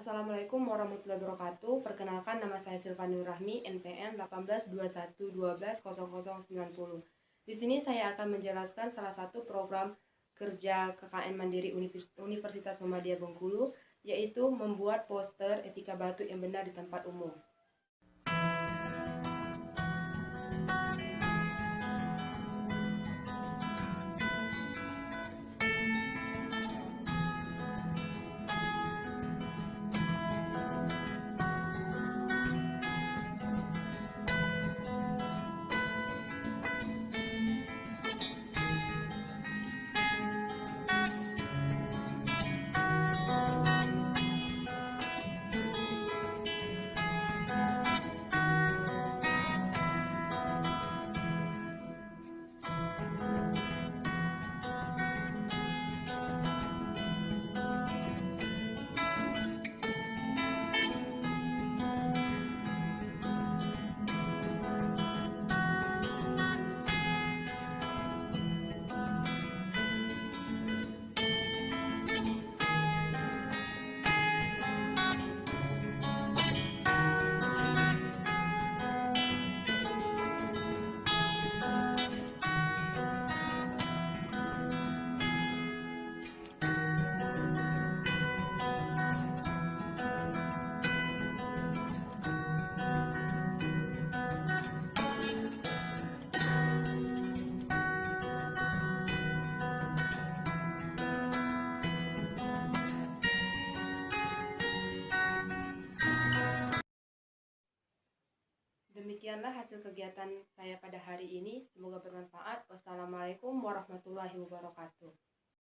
Assalamualaikum warahmatullahi wabarakatuh. Perkenalkan, nama saya Silvani Rahmi, NPM 1821120090. Di sini saya akan menjelaskan salah satu program kerja KKN Mandiri Universitas Muhammadiyah Bengkulu, yaitu membuat poster etika batuk yang benar di tempat umum. Demikianlah hasil kegiatan saya pada hari ini. Semoga bermanfaat. Wassalamualaikum warahmatullahi wabarakatuh.